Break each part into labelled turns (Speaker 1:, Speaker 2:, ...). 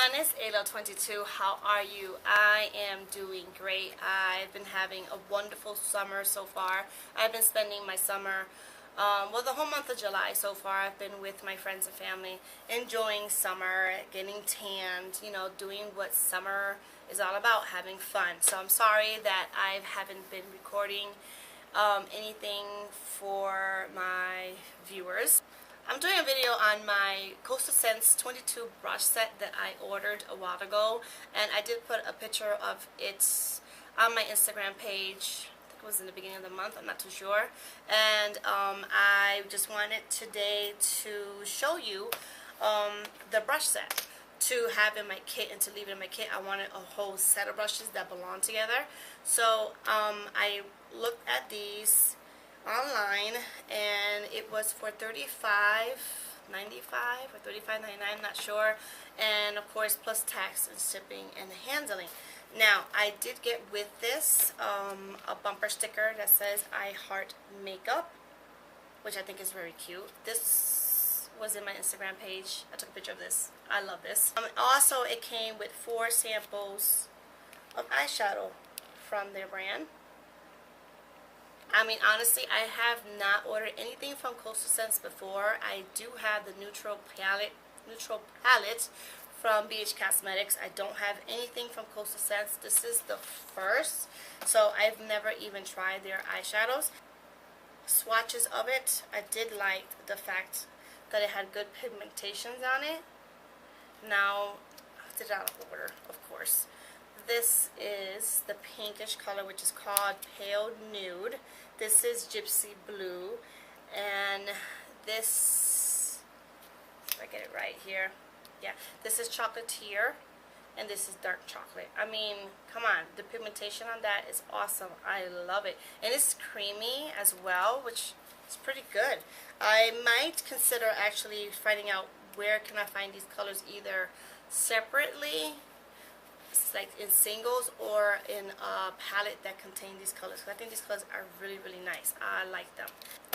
Speaker 1: everyone, it's Ayla22. How are you? I am doing great. I've been having a wonderful summer so far. I've been spending my summer, the whole month of July so far. I've been with my friends and family, enjoying summer, getting tanned, doing what summer is all about, having fun. So I'm sorry that I haven't been recording anything for my viewers. I'm doing a video on my Coastal Scents 22 brush set that I ordered a while ago, and I did put a picture of it on my Instagram page. I think it was in the beginning of the month, I'm not too sure. And I just wanted today to show you the brush set to have in my kit and to leave it in my kit. I wanted a whole set of brushes that belong together. So I looked at these online, and it was for $35.95 or $35.99, I'm not sure, and of course plus tax and shipping and handling. Now I did get with this a bumper sticker that says I heart makeup, which I think is very cute. This was in my Instagram page. I took a picture of this. I love this. Also it came with 4 samples of eyeshadow from their brand. I mean, honestly, I have not ordered anything from Coastal Scents before. I do have the neutral palette from BH Cosmetics. I don't have anything from Coastal Scents. This is the first, so I've never even tried their eyeshadows. Swatches of it, I did like the fact that it had good pigmentations on it. Now, I did it out of order, of course. This is the pinkish color, which is called Pale Nude. This is Gypsy Blue, and this, if I get it right here, yeah, this is Chocolatier, and this is Dark Chocolate. I mean, come on, the pigmentation on that is awesome. I love it, and it's creamy as well, which is pretty good. I might consider actually finding out where can I find these colors, either separately, like in singles, or in a palette that contain these colors. I think these colors are really, really nice. I like them.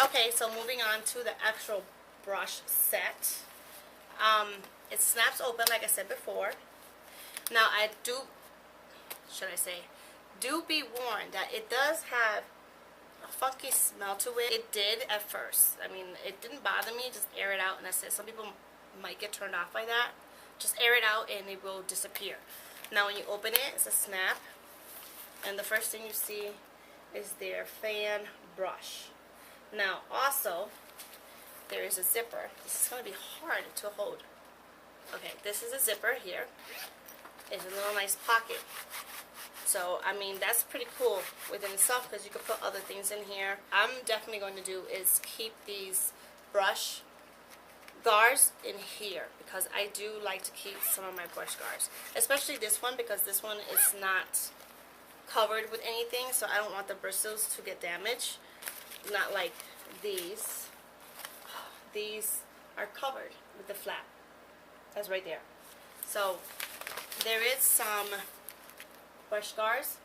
Speaker 1: Okay, so moving on to the actual brush set. It snaps open, like I said before. Now I do, do be warned that it does have a funky smell to it. It did at first. I mean, it didn't bother me. Just air it out, and that's it. Some people might get turned off by that. Just air it out and it will disappear. Now when you open it, it's a snap, and the first thing you see is their fan brush. Now also, there is a zipper. This is going to be hard to hold. Okay, this is a zipper here. It's a little nice pocket. So, I mean, that's pretty cool within itself, because you can put other things in here. I'm definitely going to do is keep these brush guards in here, because I do like to keep some of my brush guards, especially this one, because this one is not covered with anything, so I don't want the bristles to get damaged. Not like these. These are covered with the flap. That's right there. So there is some brush guards,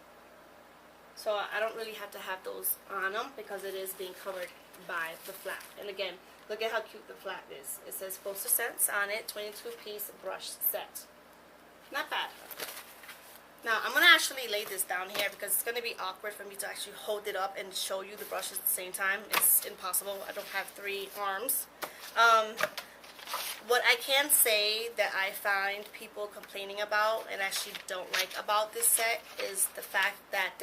Speaker 1: so I don't really have to have those on them, because it is being covered by the flap. And again, look at how cute the flap is. It says Coastal Scents on it, 22-piece brush set. Not bad. Now, I'm going to actually lay this down here, because it's going to be awkward for me to actually hold it up and show you the brushes at the same time. It's impossible. I don't have 3 arms. What I can say that I find people complaining about and actually don't like about this set is the fact that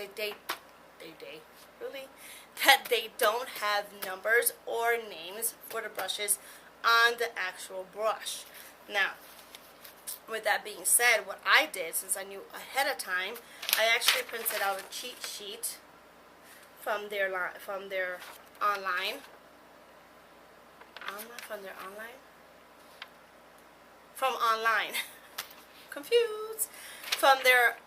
Speaker 1: that they don't have numbers or names for the brushes on the actual brush. Now, with that being said, what I did, since I knew ahead of time, I actually printed out a cheat sheet from their online. From online. Confused. From their,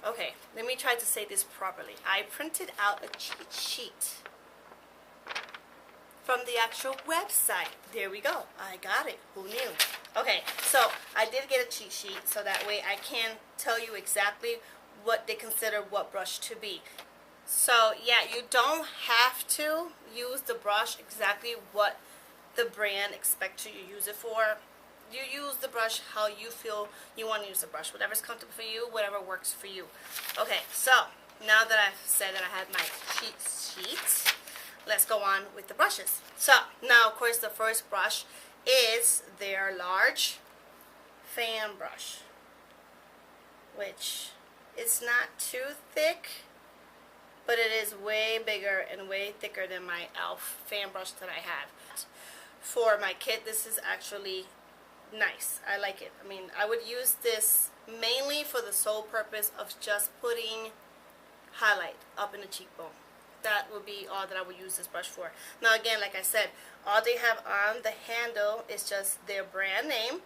Speaker 1: okay, let me try to say this properly. I printed out a cheat sheet from the actual website. There we go. I got it. Who knew? Okay, so I did get a cheat sheet, so that way I can tell you exactly what they consider what brush to be. So yeah, you don't have to use the brush exactly what the brand expects you to use it for. you use the brush how you feel you want to use the brush. Whatever's comfortable for you, whatever works for you. Okay, so now that I've said that I have my cheat sheet, let's go on with the brushes. So now, of course, the first brush is their large fan brush, which is not too thick, but it is way bigger and way thicker than my e.l.f. fan brush that I have. For my kit, this is actually nice. I like it. I mean, I would use this mainly for the sole purpose of just putting highlight up in the cheekbone. That would be all that I would use this brush for. Now again, like I said, all they have on the handle is just their brand name,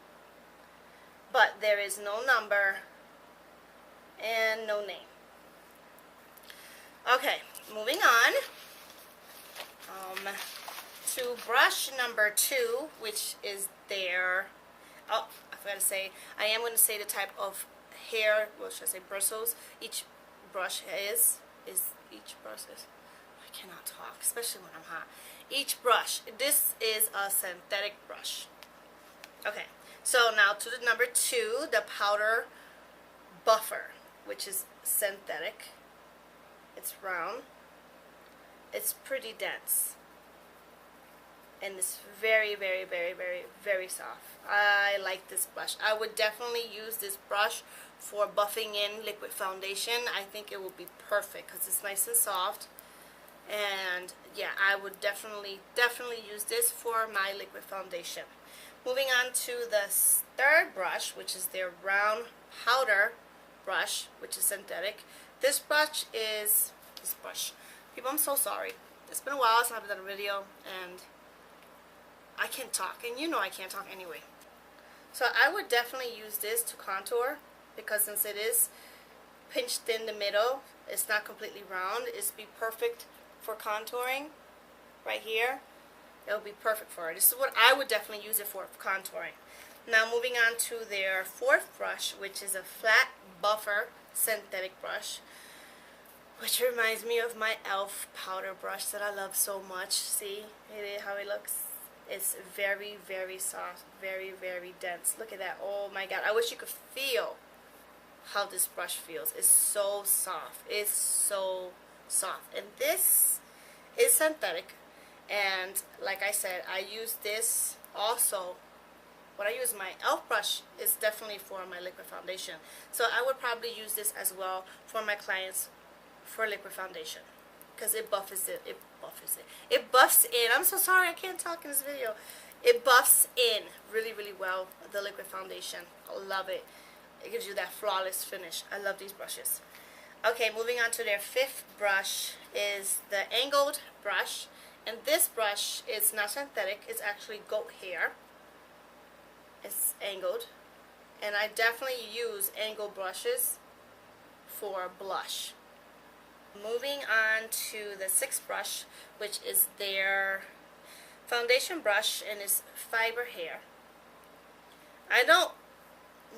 Speaker 1: but there is no number and no name. Okay, moving on to brush number 2, which is their, oh, I forgot to say, I am going to say the type of hair, what should I say, bristles each brush is each brush is, I cannot talk, especially when I'm hot. Each brush, this is a synthetic brush. Okay, so now to the number 2, the powder buffer, which is synthetic. It's round, it's pretty dense, and it's very, very, very, very, very soft. I like this brush. I would definitely use this brush for buffing in liquid foundation. I think it will be perfect because it's nice and soft. And yeah, I would definitely use this for my liquid foundation. Moving on to the third brush, which is their round powder brush, which is synthetic. This brush is, people, I'm so sorry. It's been a while since I've done a video, and I can't talk, and you know I can't talk anyway. So I would definitely use this to contour, because since it is pinched in the middle, it's not completely round. It's be perfect for contouring right here. It'll be perfect for it. This is what I would definitely use it for contouring. Now moving on to their fourth brush, which is a flat buffer synthetic brush, which reminds me of my e.l.f. powder brush that I love so much. See how it looks? It's very, very soft, very, very dense. Look at that. Oh my god, I wish you could feel how this brush feels. It's so soft. It's so soft. And this is synthetic, and like I said, I use this also. When I use my e.l.f. brush, is definitely for my liquid foundation. So I would probably use this as well for my clients for liquid foundation, because it buffs it. It buffs in. I'm so sorry I can't talk in this video. It buffs in really, really well the liquid foundation. I love it. It gives you that flawless finish. I love these brushes. Okay, moving on to their fifth brush is the angled brush. And this brush is not synthetic. It's actually goat hair. It's angled. And I definitely use angled brushes for blush. Moving on to the sixth brush, which is their foundation brush, and it's fiber hair. I don't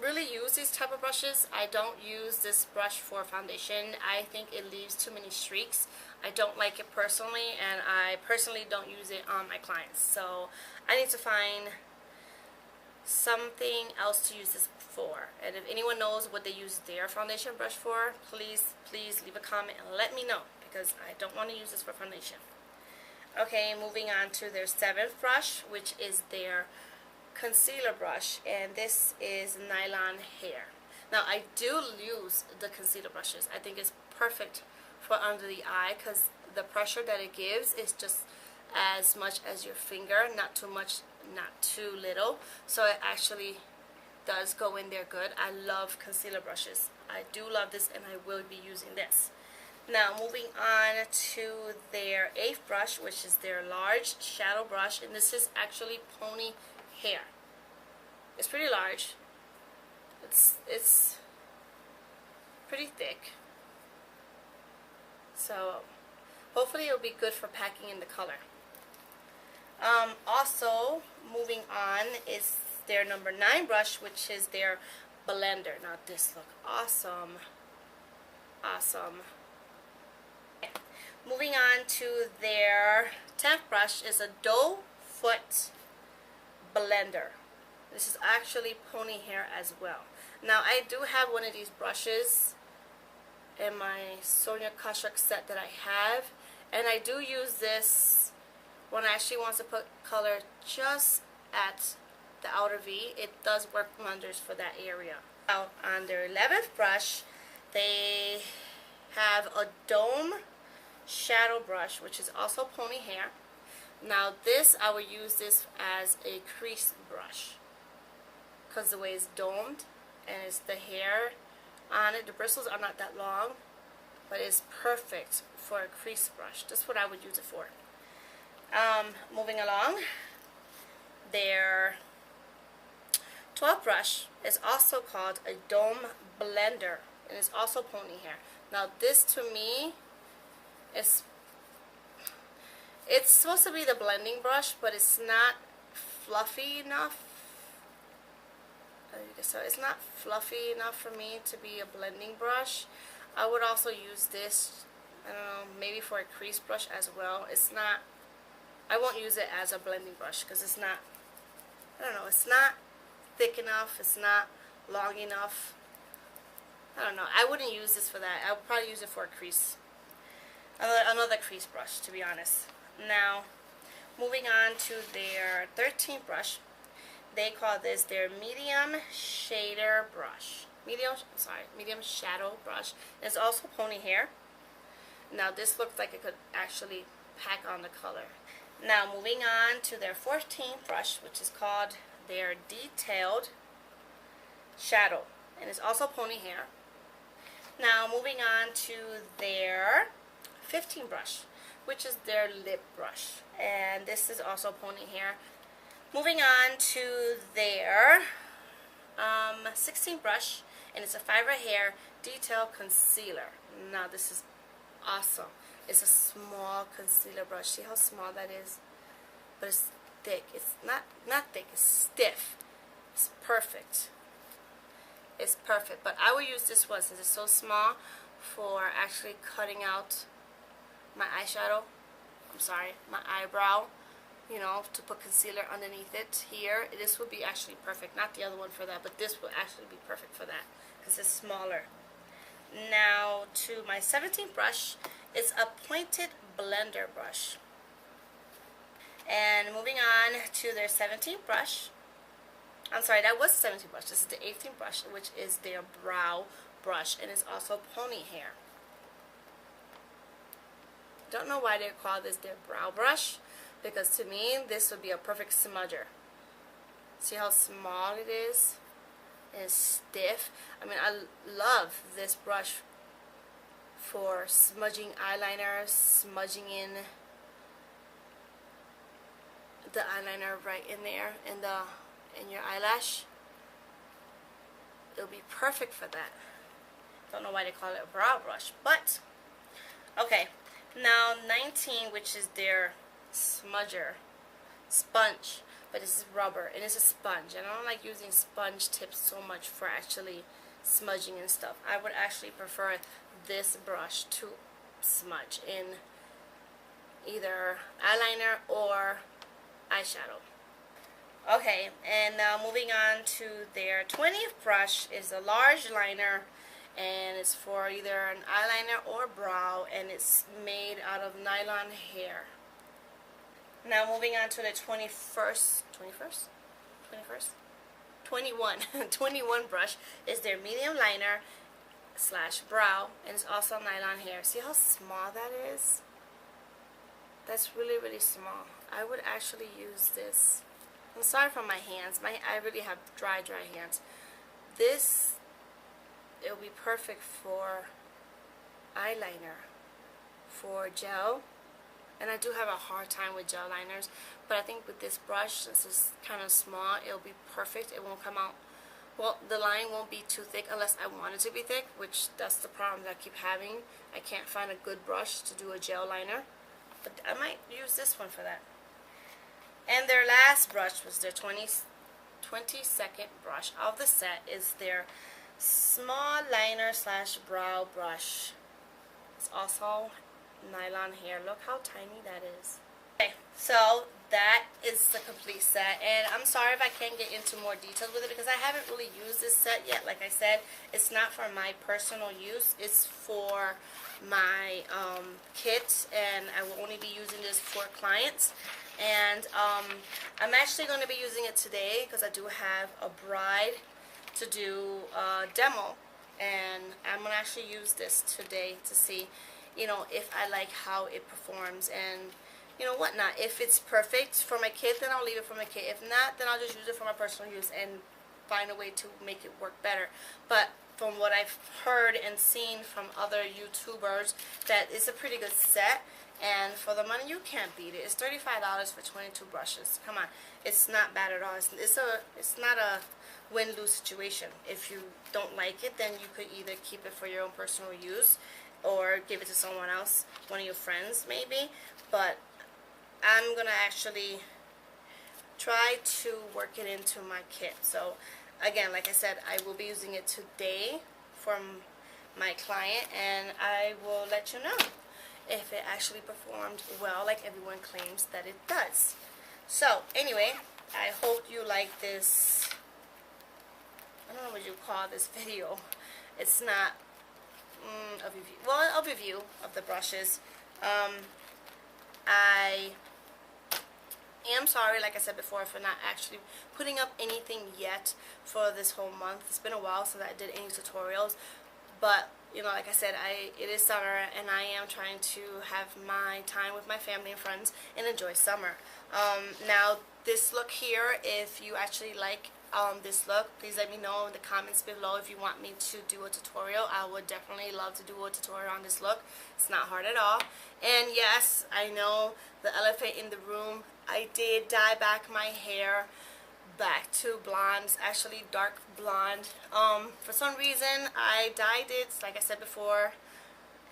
Speaker 1: really use these type of brushes. I don't use this brush for foundation. I think it leaves too many streaks. I don't like it personally, and I personally don't use it on my clients. So I need to find something else to use this for. And if anyone knows what they use their foundation brush for, please leave a comment and let me know, because I don't want to use this for foundation. Okay, moving on to their seventh brush, which is their concealer brush, and this is nylon hair. Now I do use the concealer brushes. I think it's perfect for under the eye, because the pressure that it gives is just as much as your finger, not too much, not too little, so it actually does go in there good. I love concealer brushes. I do love this, and I will be using this. Now moving on to their eighth brush, which is their large shadow brush, and this is actually pony hair. It's pretty large. It's pretty thick. So hopefully it'll be good for packing in the color. Also moving on is their number 9 brush, which is their blender. Now this look awesome. Moving on to their 10th brush is a doe foot blender. This is actually pony hair as well. Now I do have one of these brushes in my Sonia Kashuk set that I have, and I do use this when I actually want to put color just at the outer V. It does work wonders for that area. Now on their 11th brush, they have a dome shadow brush, which is also pony hair. Now this, I would use this as a crease brush because the way it's domed and it's the hair on it. The bristles are not that long, but it's perfect for a crease brush. That's what I would use it for. Moving along, their 12th brush is also called a dome blender, and it's also pony hair. Now this to me is, it's supposed to be the blending brush, but it's not fluffy enough. So it's not fluffy enough for me to be a blending brush. I would also use this, I don't know, maybe for a crease brush as well. It's not, I won't use it as a blending brush because it's not, I don't know, it's not thick enough, it's not long enough. I don't know, I wouldn't use this for that. I would probably use it for a crease, another crease brush, to be honest. Now, moving on to their 13th brush, they call this their medium shader brush. Medium shadow brush. It's also pony hair. Now this looks like it could actually pack on the color. Now moving on to their 14th brush, which is called their detailed shadow, and it's also pony hair. Now moving on to their 15th brush, which is their lip brush, and this is also pony hair. Moving on to their 16th brush, and it's a fiber hair detail concealer. Now this is awesome. It's a small concealer brush. See how small that is? But it's thick. It's not thick. It's stiff. It's perfect. It's perfect. But I will use this one since it's so small for actually cutting out my eyeshadow. I'm sorry, my eyebrow. You know, to put concealer underneath it here. This would be actually perfect. Not the other one for that, but this would actually be perfect for that because it's smaller. Now to my 17th brush, it's a pointed blender brush. And moving on to their 17th brush. I'm sorry, that was the 17th brush. This is the 18th brush, which is their brow brush, and it's also pony hair. Don't know why they call this their brow brush, because to me this would be a perfect smudger. See how small it is? And it's stiff. I mean, I love this brush for smudging eyeliner, smudging in the eyeliner right in there in your eyelash. It'll be perfect for that. Don't know why they call it a brow brush, but okay. Now 19, which is their smudger sponge, but this is rubber and it's a sponge, and I don't like using sponge tips so much for actually smudging and stuff. I would actually prefer this brush to smudge in either eyeliner or eyeshadow. Okay, and now moving on to their 20th brush is a large liner, and it's for either an eyeliner or brow, and it's made out of nylon hair. Now moving on to the 21 brush is their medium liner / brow, and it's also nylon hair. See how small that is? That's really, really small. I would actually use this. I'm sorry for my hands. I really have dry hands. This, it'll be perfect for eyeliner, for gel. And I do have a hard time with gel liners, but I think with this brush, since it's kind of small, it'll be perfect. It won't come out, well, the line won't be too thick unless I want it to be thick, which that's the problem that I keep having. I can't find a good brush to do a gel liner, but I might use this one for that. And their last brush was their 22nd brush of the set, is their small liner / brow brush. It's also nylon hair. Look how tiny that is. Okay, so that is the complete set, and I'm sorry if I can't get into more details with it because I haven't really used this set yet. Like I said, it's not for my personal use, it's for my kit, and I will only be using this for clients. And I'm actually going to be using it today because I do have a bride to do a demo, and I'm going to actually use this today to see, you know, if I like how it performs and, you know, whatnot. If it's perfect for my kid, then I'll leave it for my kid. If not, then I'll just use it for my personal use and find a way to make it work better. But from what I've heard and seen from other YouTubers, that it's a pretty good set, and for the money you can't beat it. It's $35 for 22 brushes. Come on, it's not bad at all. It's not a win-lose situation. If you don't like it, then you could either keep it for your own personal use or give it to someone else, one of your friends maybe. But I'm gonna actually try to work it into my kit. So again, like I said, I will be using it today for my client, and I will let you know if it actually performed well like everyone claims that it does. So anyway, I hope you like this, I don't know what you call this video. It's not a review, well, a review of the brushes. I am sorry, like I said before, for not actually putting up anything yet for this whole month. It's been a while since I did any tutorials, but you know, like I said, it is summer, and I am trying to have my time with my family and friends and enjoy summer. Now, this look here, if you actually like this look, please let me know in the comments below if you want me to do a tutorial. I would definitely love to do a tutorial on this look. It's not hard at all. And yes, I know the elephant in the room, I did dye back my hair back to blonde, actually dark blonde. For some reason I dyed it, like I said before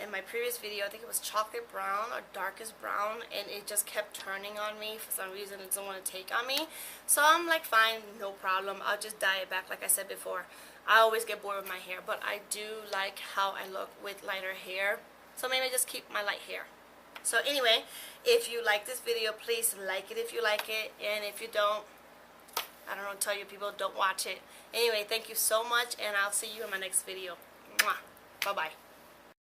Speaker 1: in my previous video, I think it was chocolate brown or darkest brown, and it just kept turning on me. For some reason it doesn't want to take on me, so I'm like, fine, no problem, I'll just dye it back. Like I said before, I always get bored with my hair, but I do like how I look with lighter hair, so maybe just keep my light hair. So anyway, if you like this video, please like it if you like it, and if you don't, I don't know, tell your people don't watch it. Anyway, thank you so much, and I'll see you in my next video. Mwah. Bye-bye.